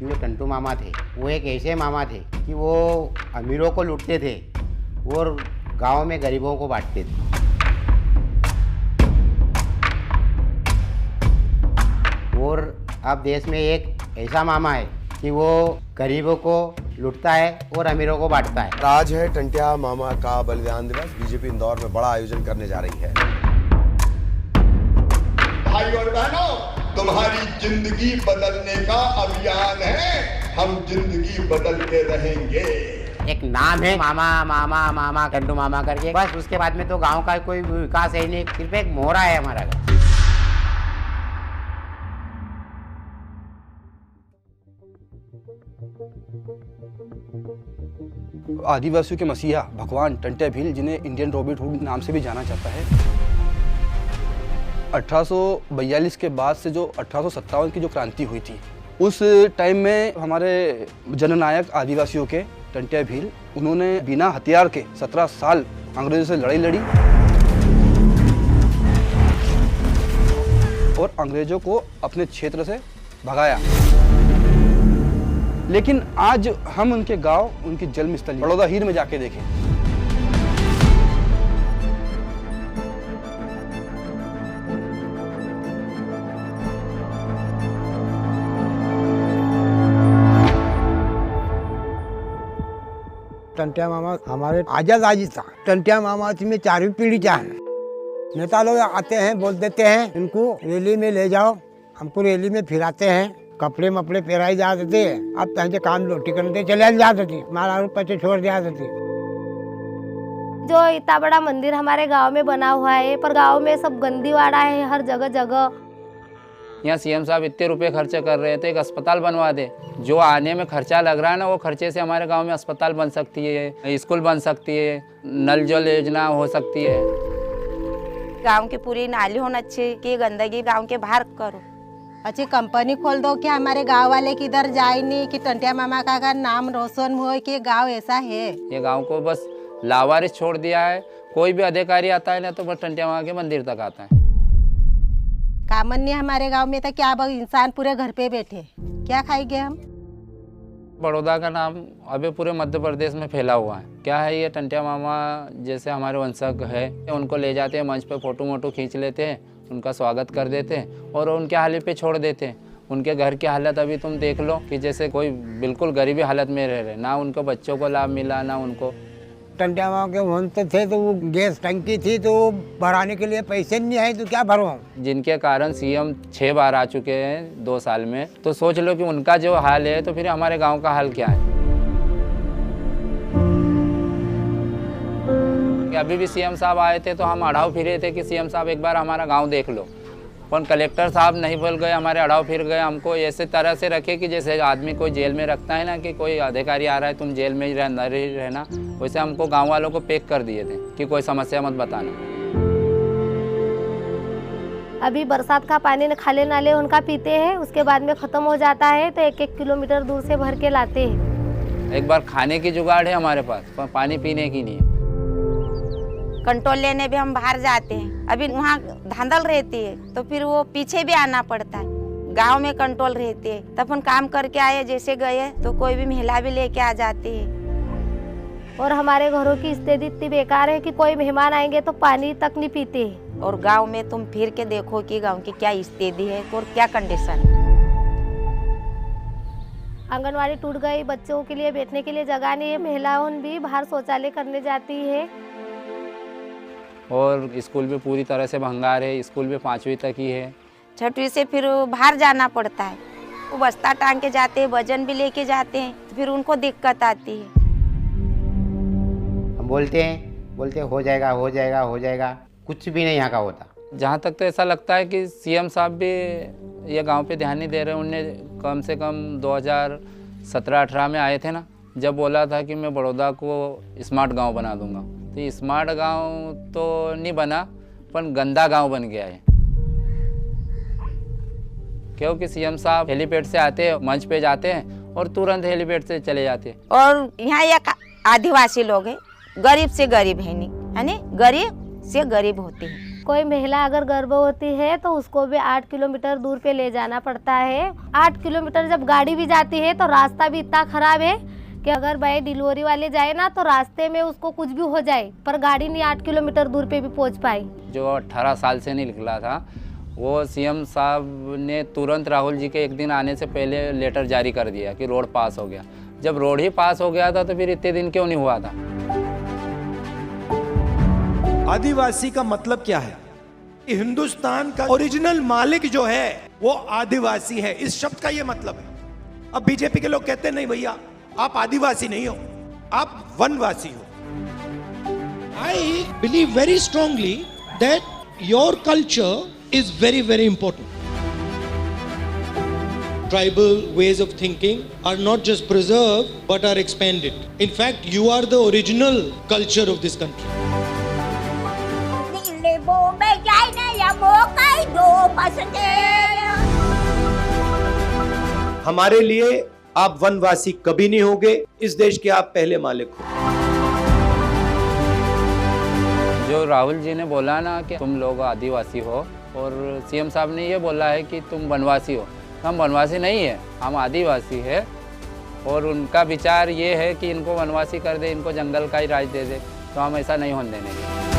कि वो टंटू मामा थे वो एक ऐसे मामा थे कि वो अमीरों को लूटते थे और गांव में गरीबों को बांटते थे। और अब देश में एक ऐसा मामा है कि वो गरीबों को लूटता है और अमीरों को बांटता है। आज है टंट्या मामा का बलिदान दिवस। बीजेपी इंदौर में बड़ा आयोजन करने जा रही है। भाई और बहनों, तुम्हारी जिंदगी बदलने का अभियान है। हम जिंदगी बदलते रहेंगे। एक नाम है मामा मामा मामा टंटू मामा करके, बस उसके बाद में तो गांव का कोई विकास है नहीं, सिर्फ एक मोहरा है हमारा गाँव। आदिवासियों के मसीहा भगवान टंट्या भील, जिन्हें इंडियन रॉबिन हुड नाम से भी जाना जाता है, 1842 के बाद से जो 1857 की जो क्रांति हुई थी, उस टाइम में हमारे जननायक आदिवासियों के टंट्या भील, उन्होंने बिना हथियार के 17 साल अंग्रेजों से लड़ाई लड़ी और अंग्रेजों को अपने क्षेत्र से भगाया। लेकिन आज हम उनके गांव, उनकी जन्मस्थली बड़ौदा हीर में जाके देखें, टंट्या मामा हमारे आजादी था। टंट्या मामा में 4वीं पीढ़ी का है। नेता लोग आते हैं, बोल देते हैं इनको रैली में ले जाओ, हमको रैली में फिराते हैं, कपड़े मपड़े पहराई जा देते हैं। अब तंजे काम रोटी करते चले जा देती, मारा पैसे छोड़ दिया देती। जो इतना बड़ा मंदिर हमारे गांव में बना हुआ है, पर गांव में सब गंदी वाड़ा है हर जगह जगह। यहाँ सीएम साहब इतने रुपए खर्चे कर रहे थे, एक अस्पताल बनवा दे। जो आने में खर्चा लग रहा है ना, वो खर्चे से हमारे गांव में अस्पताल बन सकती है, स्कूल बन सकती है, नल जल योजना हो सकती है। गांव की पूरी नाली होना चाहिए कि गंदगी गांव के बाहर करो। अच्छी कंपनी खोल दो कि हमारे गांव वाले किधर जाए नहीं, कि टंट्या मामा का नाम रोशन हो कि गांव ऐसा है। ये गांव को बस लावारिस छोड़ दिया है। कोई भी अधिकारी आता है ना तो बस टंट्या मामा के मंदिर तक आता है। कामन नहीं हमारे गांव में, तो क्या अब इंसान पूरे घर पे बैठे क्या खाएंगे हम। बड़ौदा का नाम अभी पूरे मध्य प्रदेश में फैला हुआ है। क्या है ये टंट्या मामा जैसे हमारे वंशज है, उनको ले जाते हैं मंच पे, फोटो मोटो खींच लेते हैं, उनका स्वागत कर देते हैं और उनके हालत पे छोड़ देते हैं। उनके घर की हालत अभी तुम देख लो कि जैसे कोई बिल्कुल गरीबी हालत में रह रहे, ना उनको बच्चों को लाभ मिला ना उनको। टंट्या मामा के वंश थे तो वो गैस टंकी थी तो भराने के लिए पैसे नहीं आए तो क्या भरो। जिनके कारण सीएम 6 बार आ चुके हैं 2 साल में, तो सोच लो कि उनका जो हाल है तो फिर हमारे गाँव का हाल क्या है। अभी भी सीएम साहब आए थे तो हम अड़ाव फिरे थे कि सीएम साहब एक बार हमारा गांव देख लो, पर कलेक्टर साहब नहीं बोल गए, हमारे अड़ाव फिर गए। हमको ऐसे तरह से रखे कि जैसे आदमी कोई जेल में रखता है ना, कि कोई अधिकारी आ रहा है तुम जेल में ही रहना, वैसे हमको गांव वालों को पैक कर दिए थे कि कोई समस्या मत बताना। अभी बरसात का पानी खाले नाले उनका पीते हैं, उसके बाद में ख़त्म हो जाता है तो 1-1 किलोमीटर दूर से भर के लाते हैं। एक बार खाने की जुगाड़ है हमारे पास, पर पानी पीने की नहीं है। कंट्रोल लेने भी हम बाहर जाते हैं, अभी वहाँ धांधल रहती है तो फिर वो पीछे भी आना पड़ता है। गांव में कंट्रोल रहती है, तब अपन काम करके आए जैसे गए तो कोई भी महिला भी लेके आ जाती है। और हमारे घरों की स्थिति इतनी बेकार है कि कोई मेहमान आएंगे तो पानी तक नहीं पीते हैं। और गांव में तुम फिर के देखो कि गांव की क्या स्थिति है और क्या कंडीशन है। आंगनवाड़ी टूट गई, बच्चों के लिए बैठने के लिए जगह नहीं है, महिलाओं भी बाहर शौचालय करने जाती है। और स्कूल भी पूरी तरह से भंगार है, स्कूल भी 5वीं तक ही है। 6वीं से फिर बाहर जाना पड़ता है, वो बस्ता टांग के जाते हैं, वजन भी लेके जाते हैं, तो फिर उनको दिक्कत आती है। हम बोलते हो जाएगा हो जाएगा हो जाएगा, कुछ भी नहीं यहाँ का होता। जहाँ तक तो ऐसा लगता है कि सीएम साहब भी ये गांव पे ध्यान नहीं दे रहे। उनने कम से कम 2017-18 में आए थे ना, जब बोला था कि मैं बड़ौदा को स्मार्ट गांव बना दूंगा, तो स्मार्ट गांव तो नहीं बना पर गंदा गांव बन गया है। क्योंकि सीएम साहब हेलीपैड से आते हैं, मंच पे जाते हैं और तुरंत हेलीपैड से चले जाते हैं। और यहाँ एक आदिवासी लोग हैं, गरीब से गरीब है नहीं, है नहीं, गरीब से गरीब होते हैं। कोई महिला अगर गर्भवती है तो उसको भी 8 किलोमीटर दूर पे ले जाना पड़ता है। 8 किलोमीटर जब गाड़ी भी जाती है तो रास्ता भी इतना खराब है कि अगर भाई डिलीवरी वाले जाए ना तो रास्ते में उसको कुछ भी हो जाए, पर गाड़ी नहीं 8 किलोमीटर दूर पे भी पहुंच पाई। जो 18 साल से नहीं निकला था वो सीएम साहब ने तुरंत राहुल जी के एक दिन आने से पहले लेटर जारी कर दिया कि रोड पास हो गया। जब रोड ही पास हो गया था तो फिर इतने दिन क्यों नहीं हुआ था? आदिवासी का मतलब क्या है? हिंदुस्तान का ओरिजिनल मालिक जो है वो आदिवासी है, इस शब्द का ये मतलब है। अब बीजेपी के लोग कहते हैं नहीं भैया आप आदिवासी नहीं हो, आप वनवासी हो। I believe very strongly that your culture is very very important. Tribal ways of thinking are not just preserved but are expanded. In fact, you are the original culture of this country. हमारे लिए आप वनवासी कभी नहीं होगे, इस देश के आप पहले मालिक हो। जो राहुल जी ने बोला ना कि तुम लोग आदिवासी हो और सीएम साहब ने ये बोला है कि तुम वनवासी हो, हम वनवासी नहीं है, हम आदिवासी है। और उनका विचार ये है कि इनको वनवासी कर दे, इनको जंगल का ही राज दे दे, तो हम ऐसा नहीं होने देंगे।